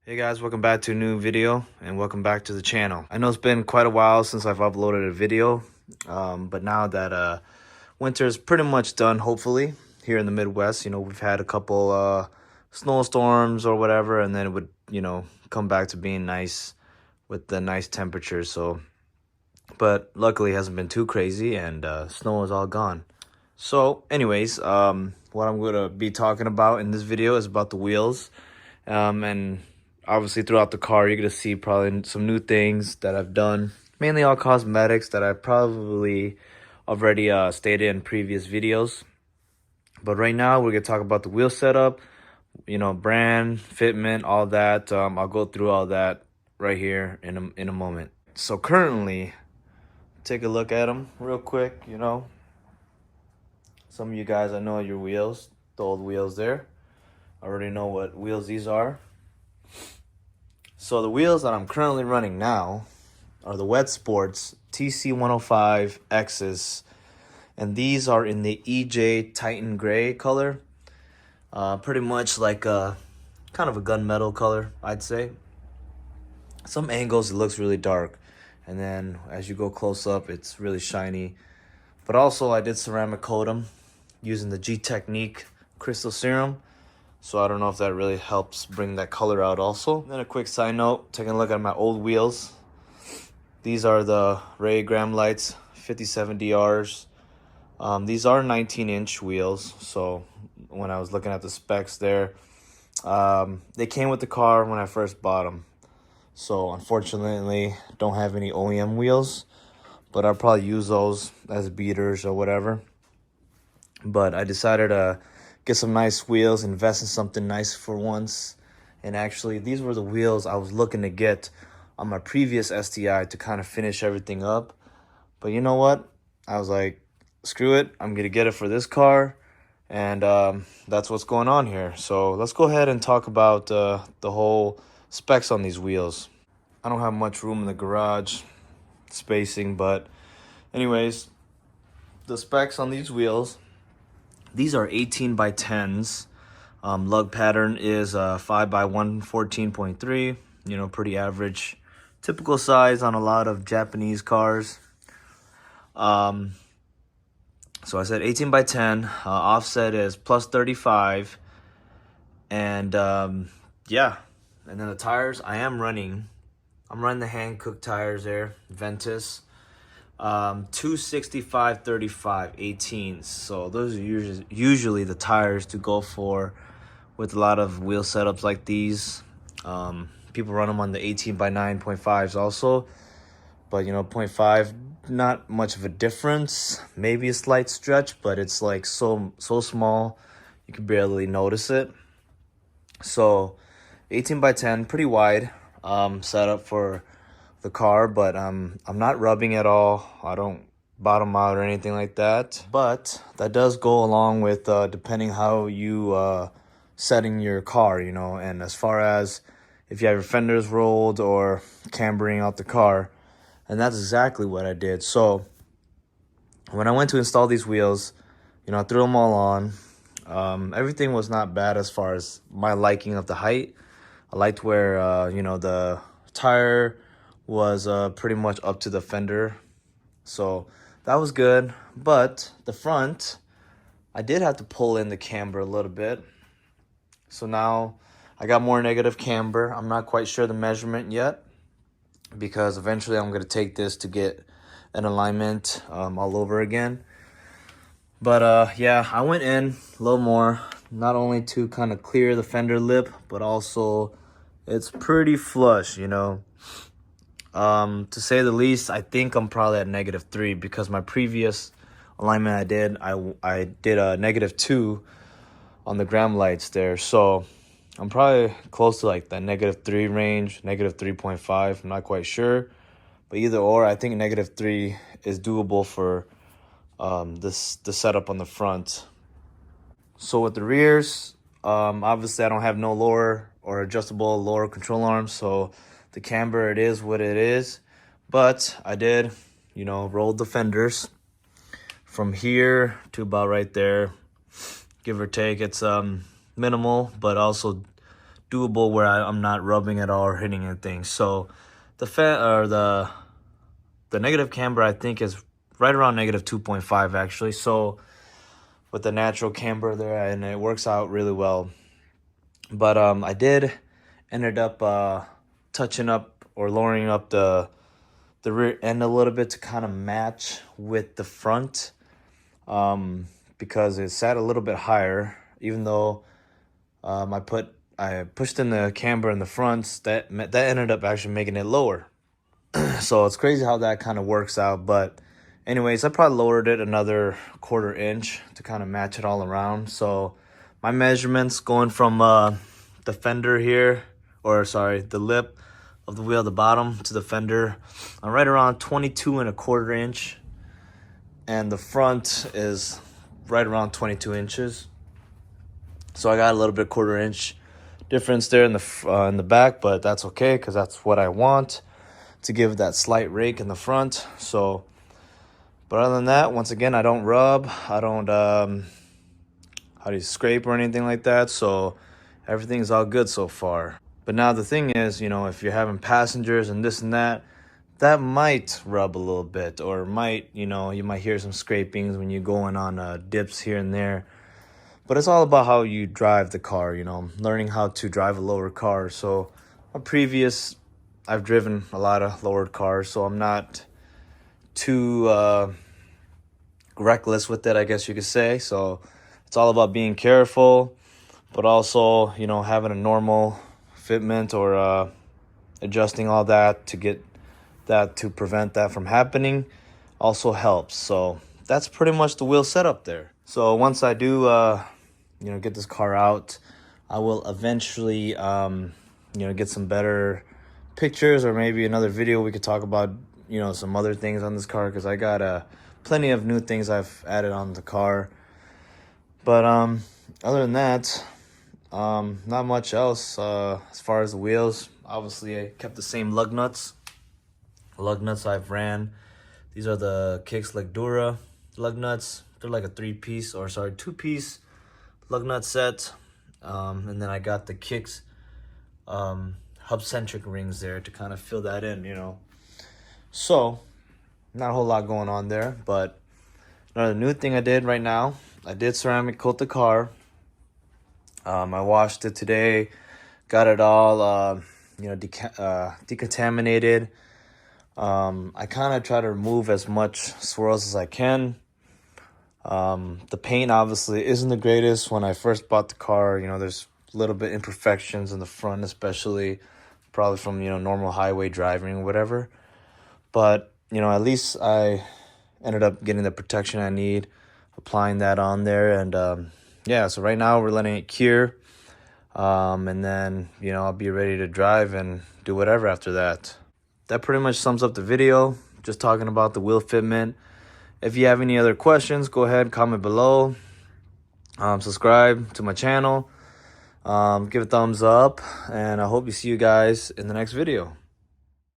Hey guys, welcome back to a new video and welcome back to the channel. I know it's been quite a while since I've uploaded a video, but now that winter is pretty much done, hopefully, here in the Midwest, we've had a couple snowstorms or whatever, and then it would, come back to being nice with the nice temperatures. But luckily it hasn't been too crazy and snow is all gone. So anyways, what I'm going to be talking about in this video is about the wheels, and obviously throughout the car you're going to see probably some new things that I've done, mainly all cosmetics that I probably already stated in previous videos. But right now we're going to talk about the wheel setup, brand, fitment, all that. I'll go through all that right here in a moment. So currently, take a look at them real quick. Some of you guys, I know your wheels, the old wheels there. I already know what wheels these are. So the wheels that I'm currently running now are the WedsSport TC105X's, and these are in the EJ Titan Gray color. Pretty much like a kind of a gunmetal color, I'd say. Some angles it looks really dark, and then as you go close up, it's really shiny. But also I did ceramic coat them using the G Technique crystal serum. So I don't know if that really helps bring that color out also. Then a quick side note, taking a look at my old wheels. These are the Ray Graham Lights 57DRs. These are 19-inch wheels. So when I was looking at the specs there, they came with the car when I first bought them. So unfortunately, don't have any OEM wheels, but I'll probably use those as beaters or whatever. But I decided to get some nice wheels, invest in something nice for once. And actually, these were the wheels I was looking to get on my previous STI to kind of finish everything up. But you know what? I was like, screw it. I'm going to get it for this car. And that's what's going on here. So let's go ahead and talk about the whole specs on these wheels. I don't have much room in the garage spacing, but anyways, the specs on these wheels. These are 18 by 10s. Lug pattern is 5 by 114.3. Pretty average, typical size on a lot of Japanese cars. So I said 18 by 10. Offset is plus 35. And yeah. And then the tires, I'm running the Hankook tires there, Ventus. 265/35 18s. So those are usually the tires to go for with a lot of wheel setups like these. People run them on the 18 by 9.5s also, but 0.5, not much of a difference, maybe a slight stretch, but it's like so small you can barely notice it. So 18 by 10, pretty wide setup for the car, but I'm not rubbing at all. I don't bottom out or anything like that, but that does go along with depending how you setting your car, and as far as if you have your fenders rolled or cambering out the car. And that's exactly what I did. So when I went to install these wheels, I threw them all on. Everything was not bad as far as my liking of the height. I liked where the tire was pretty much up to the fender, so that was good. But the front, I did have to pull in the camber a little bit, so now I got more negative camber. I'm not quite sure the measurement yet, because eventually I'm going to take this to get an alignment all over again. But yeah, I went in a little more, not only to kind of clear the fender lip, but also it's pretty flush, to say the least. I think I'm probably at -3, because my previous alignment I did a -2 on the Graham lights there. So I'm probably close to like that -3 range, -3.5. I'm not quite sure, but either or, I think -3 is doable for the setup on the front. So with the rears, obviously I don't have no lower or adjustable lower control arms, so the camber, it is what it is. But I did, rolled the fenders from here to about right there, give or take. It's minimal, but also doable where I'm not rubbing at all or hitting anything. So the negative camber I think is right around negative 2.5 actually. So with the natural camber there, and it works out really well. But I ended up touching up or lowering up the rear end a little bit to kind of match with the front, because it sat a little bit higher, even though I pushed in the camber in the front. That ended up actually making it lower. So it's crazy how that kind of works out. But anyways, I probably lowered it another 1/4 inch to kind of match it all around. So my measurements going from the fender here, or sorry, the lip of the wheel, the bottom, to the fender, I'm right around 22 1/4 inch, and the front is right around 22 inches. So I got a little bit 1/4 inch difference there in the back, but that's okay because that's what I want, to give that slight rake in the front. So, but other than that, once again, I don't rub, I don't how do you scrape or anything like that. So everything's all good so far. But now the thing is, you know, if you're having passengers and this and that, that might rub a little bit, or might, you know, you might hear some scrapings when you're going on dips here and there. But it's all about how you drive the car, you know, learning how to drive a lower car. So I've driven a lot of lowered cars, so I'm not too reckless with it, I guess you could say. So it's all about being careful, but also, you know, having a normal fitment, or adjusting all that to get that, to prevent that from happening, also helps. So that's pretty much the wheel setup there. So once I do you know, get this car out, I will eventually you know, get some better pictures, or maybe another video we could talk about, you know, some other things on this car, because I got plenty of new things I've added on the car. But other than that, not much else as far as the wheels. Obviously, I kept the same lug nuts I've ran. These are the Kicks Dura lug nuts. They're like a 2-piece lug nut set. And then I got the Kicks hub-centric rings there to kind of fill that in, you know. So not a whole lot going on there. But another new thing I did right now, I did ceramic coat the car. I washed it today, got it all you know, decontaminated. I kind of try to remove as much swirls as I can. The paint obviously isn't the greatest. When I first bought the car, you know, there's a little bit imperfections in the front, especially probably from, you know, normal highway driving or whatever. But, you know, at least I ended up getting the protection I need, applying that on there. And yeah, so right now we're letting it cure. And then, you know, I'll be ready to drive and do whatever after that. That pretty much sums up the video. Just talking about the wheel fitment. If you have any other questions, go ahead, comment below. Subscribe to my channel. Give a thumbs up. And I hope to see you guys in the next video.